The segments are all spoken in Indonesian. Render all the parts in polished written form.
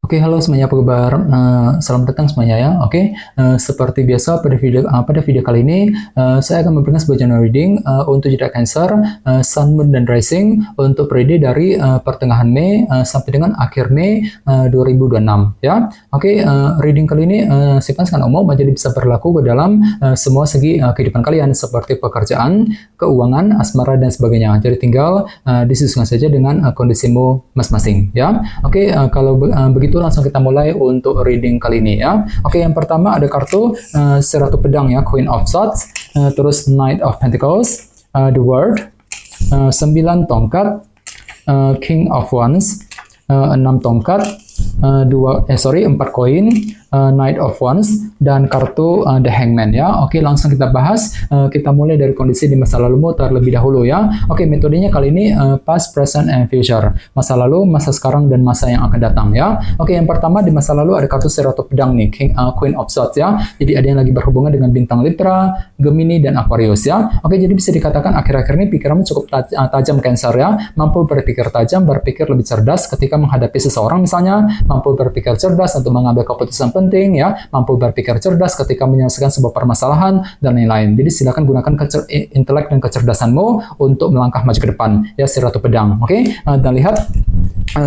Oke, halo semuanya, apa kabar? Selamat datang semuanya ya. Oke, seperti biasa pada video kali ini saya akan memberikan sebuah general reading untuk zodiak Cancer, Sun, Moon, dan Rising untuk periode dari pertengahan Mei sampai dengan akhir Mei 2026 ya. Oke, reading kali ini sifatnya sangat umum, jadi bisa berlaku ke dalam semua segi kehidupan kalian seperti pekerjaan, keuangan, asmara, dan sebagainya. Jadi tinggal disesuaikan saja dengan kondisimu masing-masing ya. Oke, kalau begitu langsung kita mulai untuk reading kali ini ya. Oke, yang pertama ada kartu Seratu Pedang ya, Queen of Swords, terus Knight of Pentacles, The World, 9 tongkat, King of Wands, 6 tongkat, 4 koin, Knight of Wands, dan kartu The Hangman ya. Oke, langsung kita bahas. Kita mulai dari kondisi di masa lalumu terlebih dahulu ya. Oke, metodenya kali ini past, present, and future. Masa lalu, masa sekarang, dan masa yang akan datang ya. Oke, yang pertama di masa lalu ada kartu Seratu Pedang nih, Queen of Swords ya. Jadi ada yang lagi berhubungan dengan bintang Libra, Gemini, dan Aquarius ya. Oke, jadi bisa dikatakan akhir-akhir ini pikiranmu cukup tajam Cancer ya. Mampu berpikir tajam, berpikir lebih cerdas ketika menghadapi seseorang misalnya, mampu berpikir cerdas untuk mengambil keputusan penting ya, mampu berpikir cerdas ketika menyelesaikan sebuah permasalahan dan lain-lain. Jadi silakan gunakan intelek dan kecerdasanmu untuk melangkah maju ke depan ya, si Ratu Pedang. Oke, dan lihat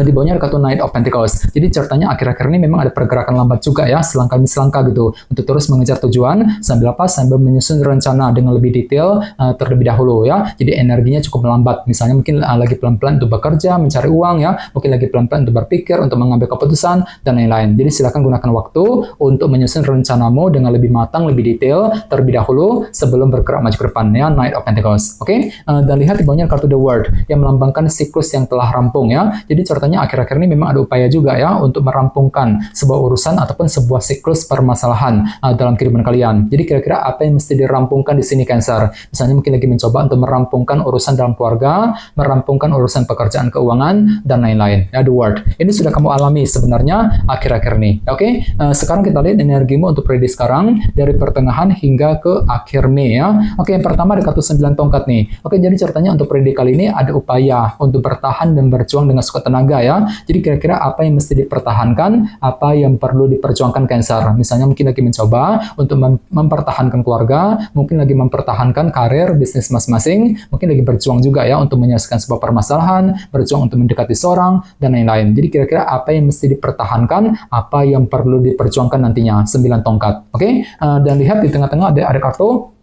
di bawahnya ada kartu Knight of Pentacles. Jadi ceritanya akhir-akhir ini memang ada pergerakan lambat juga ya, selangkah demi selangkah gitu, untuk terus mengejar tujuan sambil apa? Sambil menyusun rencana dengan lebih detail terlebih dahulu ya. Jadi energinya cukup melambat. Misalnya mungkin lagi pelan-pelan untuk bekerja, mencari uang ya, mungkin lagi pelan-pelan untuk berpikir, untuk mengambil keputusan dan lain-lain. Jadi silakan gunakan waktu untuk menyusun rencanamu dengan lebih matang, lebih detail terlebih dahulu sebelum bergerak maju ke depan ya, Knight of Pentacles. Oke, dan lihat di bawahnya kartu The World yang melambangkan siklus yang telah rampung ya. Jadi ceritanya akhir-akhir ini memang ada upaya juga ya untuk merampungkan sebuah urusan ataupun sebuah siklus permasalahan dalam kehidupan kalian. Jadi kira-kira apa yang mesti dirampungkan di sini Cancer? Misalnya mungkin lagi mencoba untuk merampungkan urusan dalam keluarga, merampungkan urusan pekerjaan, keuangan, dan lain-lain ya, The World. Ini sudah kamu alami sebenarnya akhir-akhir ini. Oke, sekarang kita lihat energimu untuk periode sekarang dari pertengahan hingga ke akhir Mei ya. Oke, yang pertama ada kartu 9 tongkat nih. Oke, jadi ceritanya untuk periode kali ini ada upaya untuk bertahan dan berjuang dengan sekuat tenaga ya. Jadi kira-kira apa yang mesti dipertahankan, apa yang perlu diperjuangkan Cancer. Misalnya mungkin lagi mencoba untuk mempertahankan keluarga, mungkin lagi mempertahankan karir, bisnis masing-masing, mungkin lagi berjuang juga ya untuk menyelesaikan sebuah permasalahan, berjuang untuk mendekati seorang, dan lain-lain. Jadi kira-kira apa yang mesti dipertahankan, apa yang perlu diperjuangkan nantinya, 9 tongkat. Oke, dan lihat di tengah-tengah ada kartu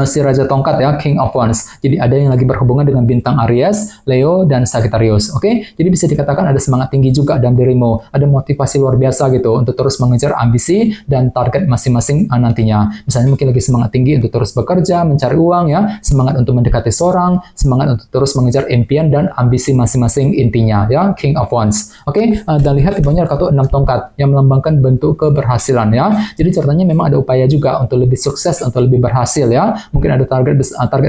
si Raja Tongkat ya, King of Wands. Jadi ada yang lagi berhubungan dengan bintang Aries, Leo, dan Sagittarius. Oke, jadi bisa dikatakan ada semangat tinggi juga dalam dirimu, ada motivasi luar biasa gitu untuk terus mengejar ambisi dan target masing-masing nantinya. Misalnya mungkin lagi semangat tinggi untuk terus bekerja, mencari uang ya, semangat untuk mendekati seorang, semangat untuk terus mengejar impian dan ambisi masing-masing intinya ya, King of Wands. Oke, dan lihat di bawahnya kartu 6 tongkat yang melambangkan bentuk keberhasilan ya. Jadi ceritanya memang ada upaya juga untuk lebih sukses, untuk lebih berhasil ya. Mungkin ada target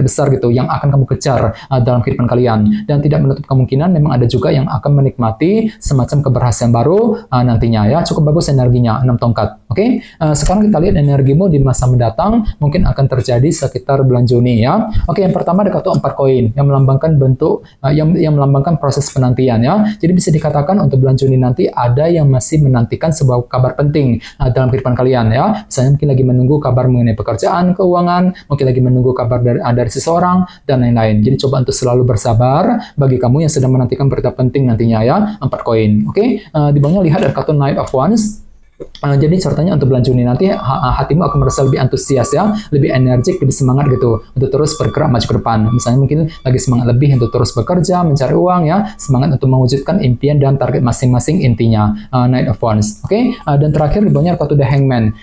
besar gitu yang akan kamu kejar dalam kehidupan kalian, dan tidak menutup kemungkinan memang ada juga yang akan menikmati semacam keberhasilan baru nantinya ya. Cukup bagus energinya 6 tongkat. Oke, sekarang kita lihat energimu di masa mendatang mungkin akan terjadi sekitar bulan Juni ya. Oke, yang pertama ada kartu 4 koin yang melambangkan bentuk yang melambangkan proses penantian ya. Jadi bisa dikatakan untuk bulan Juni nanti ada yang masih menantikan sebuah kabar penting dalam kehidupan kalian ya. Misalnya mungkin lagi menunggu kabar mengenai pekerjaan, keuangan, mungkin lagi menunggu kabar dari seseorang, dan lain-lain. Jadi coba untuk selalu bersabar bagi kamu yang sedang menantikan berita penting nantinya ya, 4 koin. Oke, di bawahnya lihat ada kartu Knight of Wands. Jadi ceritanya untuk bulan Juni nanti hatimu akan merasa lebih antusias ya, lebih energik, lebih semangat gitu untuk terus bergerak maju ke depan. Misalnya mungkin lagi semangat lebih untuk terus bekerja, mencari uang ya, semangat untuk mewujudkan impian dan target masing-masing intinya, Knight of Wands. Oke, dan terakhir di bawahnya kartu The Hangman.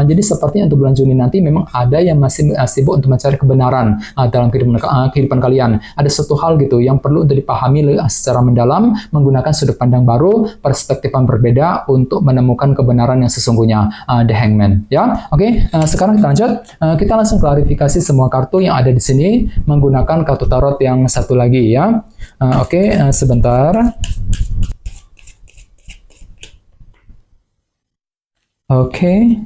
Jadi sepertinya untuk bulan Juni nanti memang ada yang masih sibuk untuk mencari kebenaran dalam kehidupan kalian. Ada suatu hal gitu yang perlu untuk dipahami secara mendalam, menggunakan sudut pandang baru, perspektif yang berbeda untuk menemukan kebenaran yang sesungguhnya, The Hangman ya. Oke, sekarang kita lanjut, kita langsung klarifikasi semua kartu yang ada di sini menggunakan kartu tarot yang satu lagi ya. Oke, sebentar. Oke.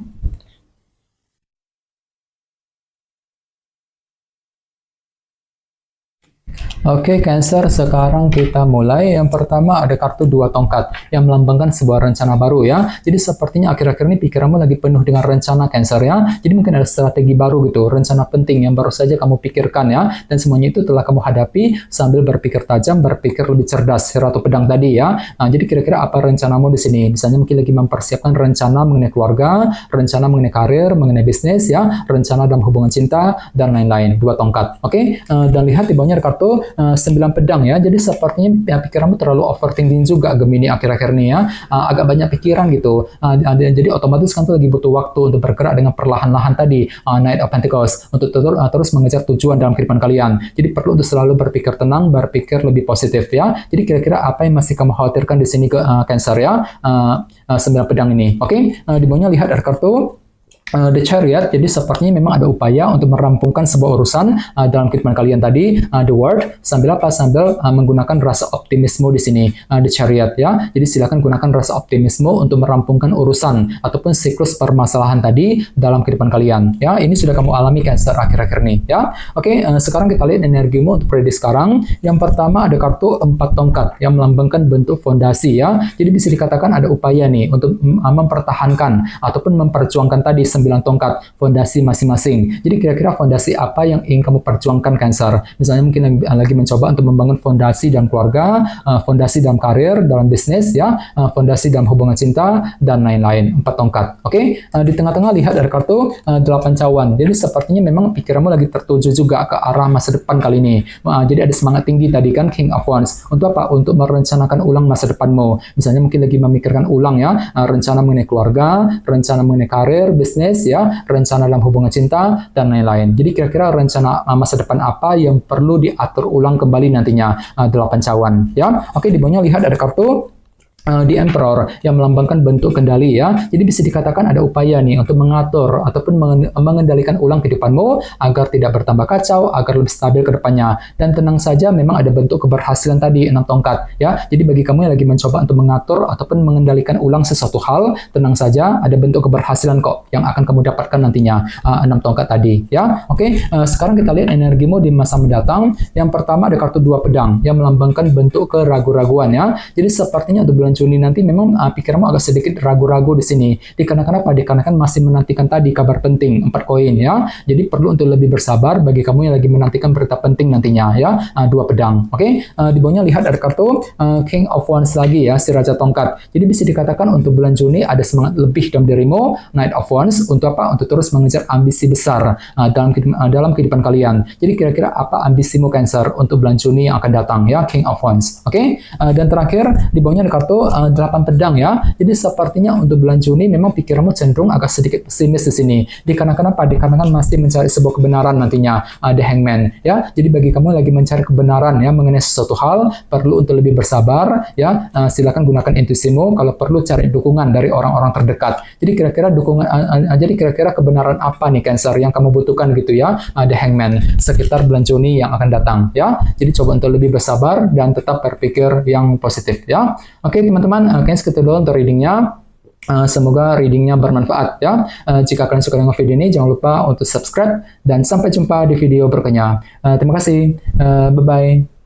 Oke, Cancer, sekarang kita mulai. Yang pertama ada kartu 2 tongkat yang melambangkan sebuah rencana baru ya. Jadi sepertinya akhir-akhir ini pikiranmu lagi penuh dengan rencana, Cancer ya. Jadi mungkin ada strategi baru gitu, rencana penting yang baru saja kamu pikirkan ya. Dan semuanya itu telah kamu hadapi sambil berpikir tajam, berpikir lebih cerdas, Ratu Pedang tadi ya. Nah, jadi kira-kira apa rencanamu di sini? Misalnya mungkin lagi mempersiapkan rencana mengenai keluarga, rencana mengenai karir, mengenai bisnis ya, rencana dalam hubungan cinta, dan lain-lain. 2 tongkat, oke? Dan lihat di bawahnya ada kartu 9 pedang ya. Jadi sepertinya ya, pikiranmu terlalu overthinking juga Gemini akhir-akhir ini ya. Agak banyak pikiran gitu. Jadi otomatis kan tuh lagi butuh waktu untuk bergerak dengan perlahan-lahan tadi. Knight of Pentacles untuk terus mengejar tujuan dalam kehidupan kalian. Jadi perlu untuk selalu berpikir tenang, berpikir lebih positif ya. Jadi kira-kira apa yang masih kamu khawatirkan di sini ke Cancer ya? 9 pedang ini. Oke, di bawahnya lihat ada kartu The Chariot. Jadi sepertinya memang ada upaya untuk merampungkan sebuah urusan dalam kehidupan kalian tadi, The World, sambil apa? Sambil menggunakan rasa optimisme di sini, The Chariot ya. Jadi silakan gunakan rasa optimisme untuk merampungkan urusan ataupun siklus permasalahan tadi dalam kehidupan kalian ya. Ini sudah kamu alami Cancer akhir-akhir ini ya. Oke, sekarang kita lihat energimu untuk periode sekarang. Yang pertama ada kartu 4 tongkat yang melambangkan bentuk fondasi ya. Jadi bisa dikatakan ada upaya nih untuk mempertahankan ataupun memperjuangkan tadi 9 tongkat fondasi masing-masing. Jadi kira-kira fondasi apa yang ingin kamu perjuangkan Cancer? Misalnya mungkin lagi mencoba untuk membangun fondasi dalam keluarga, fondasi dalam karir, dalam bisnis ya, fondasi dalam hubungan cinta, dan lain-lain. 4 tongkat. Oke? Di tengah-tengah lihat ada kartu 8 cawan. Jadi sepertinya memang pikiranmu lagi tertuju juga ke arah masa depan kali ini. Jadi ada semangat tinggi tadi kan, King of Wands. Untuk apa? Untuk merencanakan ulang masa depanmu. Misalnya mungkin lagi memikirkan ulang ya, rencana mengenai keluarga, rencana mengenai karir, bisnis ya, rencana dalam hubungan cinta, dan lain-lain. Jadi kira-kira rencana masa depan apa yang perlu diatur ulang kembali nantinya, 8 cawan ya. Oke, di bawahnya lihat ada kartu The Emperor yang melambangkan bentuk kendali ya. Jadi bisa dikatakan ada upaya nih untuk mengatur ataupun mengendalikan ulang kehidupanmu agar tidak bertambah kacau, agar lebih stabil ke depannya. Dan tenang saja, memang ada bentuk keberhasilan tadi 6 tongkat ya. Jadi bagi kamu yang lagi mencoba untuk mengatur ataupun mengendalikan ulang sesuatu hal, tenang saja, ada bentuk keberhasilan kok yang akan kamu dapatkan nantinya, 6 tongkat tadi ya. Oke, sekarang kita lihat energimu di masa mendatang. Yang pertama ada kartu 2 pedang yang melambangkan bentuk keraguan-raguan ya. Jadi sepertinya untuk bulan Juni nanti memang pikiranmu agak sedikit ragu-ragu di sini. Dikarenakan apa? Dikarenakan masih menantikan tadi kabar penting 4 koin ya. Jadi perlu untuk lebih bersabar bagi kamu yang lagi menantikan berita penting nantinya ya. 2 pedang. Oke. Di bawahnya lihat ada kartu King of Wands lagi ya, si Raja Tongkat. Jadi bisa dikatakan untuk bulan Juni ada semangat lebih dalam dirimu, Knight of Wands, untuk apa? Untuk terus mengejar ambisi besar dalam kehidupan kalian. Jadi kira-kira apa ambisimu Cancer untuk bulan Juni yang akan datang ya, King of Wands. Oke. Dan terakhir di bawahnya ada kartu 8 pedang ya. Jadi sepertinya untuk bulan Juni memang pikiranmu cenderung agak sedikit pesimis di sini. Dikarenakan apa? Dikarenakan masih mencari sebuah kebenaran nantinya, The Hangman ya. Jadi bagi kamu lagi mencari kebenaran ya mengenai sesuatu hal, perlu untuk lebih bersabar ya. Silakan gunakan intuisimu. Kalau perlu cari dukungan dari orang-orang terdekat. Jadi kira-kira kebenaran apa nih Cancer yang kamu butuhkan gitu ya, The Hangman sekitar bulan Juni yang akan datang ya. Jadi coba untuk lebih bersabar dan tetap berpikir yang positif ya. Oke teman-teman, kayaknya segitu dulu untuk readingnya. Semoga readingnya bermanfaat ya. Jika kalian suka dengan video ini, jangan lupa untuk subscribe dan sampai jumpa di video berikutnya. Terima kasih. Bye-bye.